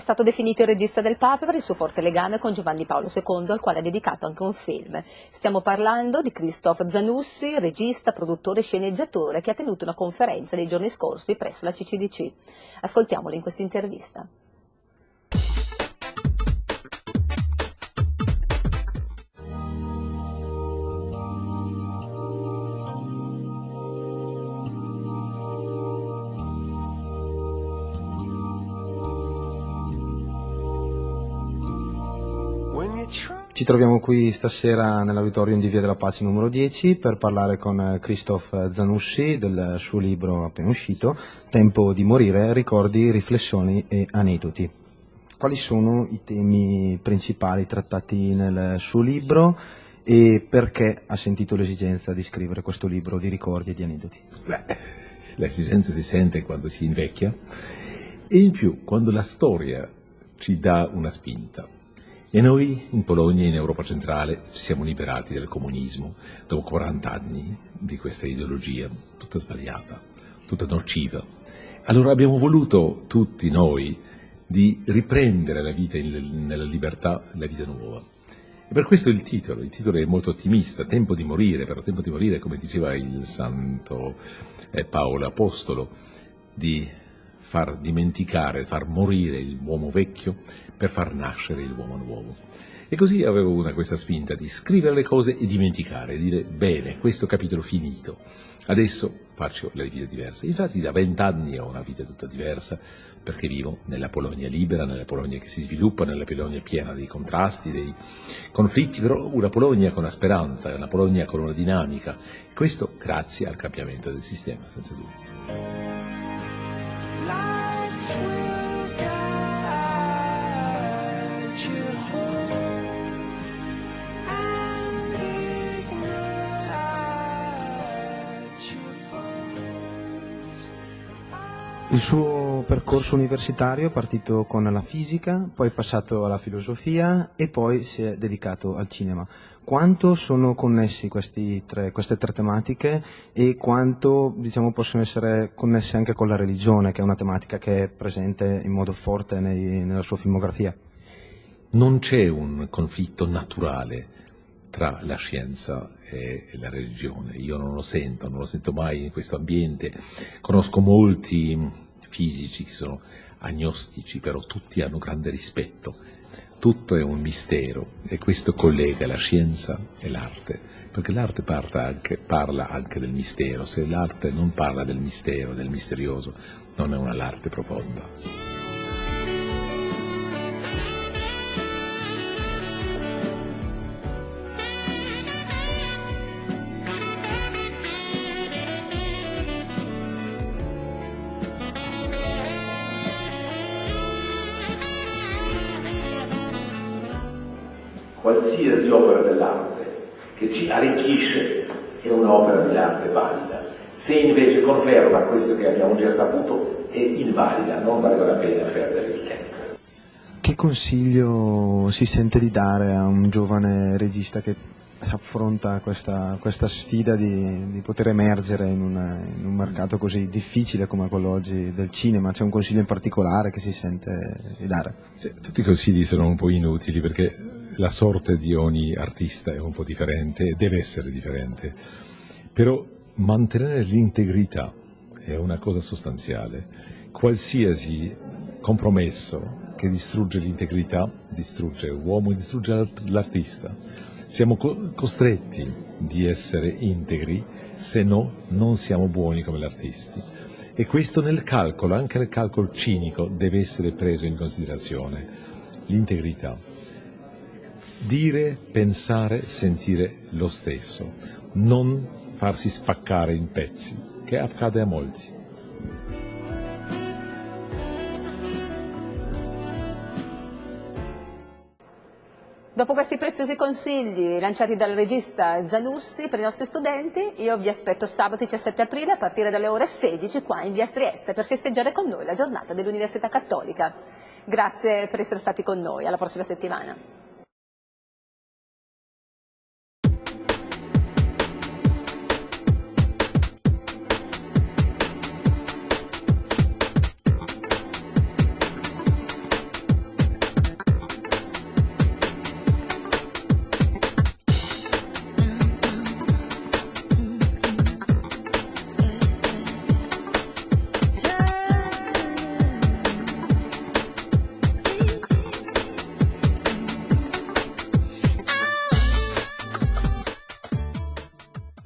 È stato definito il regista del Papa per il suo forte legame con Giovanni Paolo II, al quale ha dedicato anche un film. Stiamo parlando di Christophe Zanussi, regista, produttore e sceneggiatore, che ha tenuto una conferenza nei giorni scorsi presso la CCDC. Ascoltiamolo in questa intervista. Ci troviamo qui stasera nell'auditorium di Via della Pace numero 10 per parlare con Christophe Zanussi del suo libro appena uscito, Tempo di morire, ricordi, riflessioni e aneddoti. Quali sono i temi principali trattati nel suo libro e perché ha sentito l'esigenza di scrivere questo libro di ricordi e di aneddoti? L'esigenza si sente quando si invecchia e in più quando la storia ci dà una spinta. E noi in Polonia e in Europa centrale ci siamo liberati del comunismo dopo 40 anni di questa ideologia, tutta sbagliata, tutta nociva. Allora abbiamo voluto tutti noi di riprendere la vita nella libertà, la vita nuova. E per questo il titolo è molto ottimista, Tempo di morire, però tempo di morire, come diceva il santo Paolo Apostolo, di far dimenticare, far morire l'uomo vecchio per far nascere l'uomo nuovo. E così avevo questa spinta di scrivere le cose e dimenticare, dire bene, questo capitolo finito, adesso faccio la vita diversa. Infatti da 20 anni ho una vita tutta diversa, perché vivo nella Polonia libera, nella Polonia che si sviluppa, nella Polonia piena dei contrasti, dei conflitti, però una Polonia con una speranza, una Polonia con una dinamica. E questo grazie al cambiamento del sistema, senza dubbio. Il suo percorso universitario è partito con la fisica, poi è passato alla filosofia e poi si è dedicato al cinema. Quanto sono connessi queste tre tematiche e quanto, possono essere connesse anche con la religione, che è una tematica che è presente in modo forte nella sua filmografia? Non c'è un conflitto naturale tra la scienza e la religione. Io non lo sento mai in questo ambiente. Conosco molti fisici che sono agnostici, però tutti hanno grande rispetto. Tutto è un mistero e questo collega la scienza e l'arte, perché l'arte parla anche del mistero. Se l'arte non parla del mistero, del misterioso, non è un'arte profonda. Qualsiasi opera dell'arte che ci arricchisce è un'opera dell'arte valida. Se invece conferma questo che abbiamo già saputo è invalida, non valeva la pena perdere il tempo. Che consiglio si sente di dare a un giovane regista che affronta questa sfida di poter emergere in un mercato così difficile come quello oggi del cinema? C'è un consiglio in particolare che si sente di dare? Tutti i consigli sono un po' inutili perché la sorte di ogni artista è un po' differente e deve essere differente, però mantenere l'integrità è una cosa sostanziale. Qualsiasi compromesso che distrugge l'integrità distrugge l'uomo e distrugge l'artista. Siamo costretti di essere integri, se no non siamo buoni come artisti. E questo nel calcolo, anche nel calcolo cinico, deve essere preso in considerazione. L'integrità. Dire, pensare, sentire lo stesso, non farsi spaccare in pezzi, che accade a molti. Dopo questi preziosi consigli lanciati dal regista Zanussi per i nostri studenti, io vi aspetto sabato 17 aprile a partire dalle ore 16 qua in via Trieste per festeggiare con noi la giornata dell'Università Cattolica. Grazie per essere stati con noi, alla prossima settimana.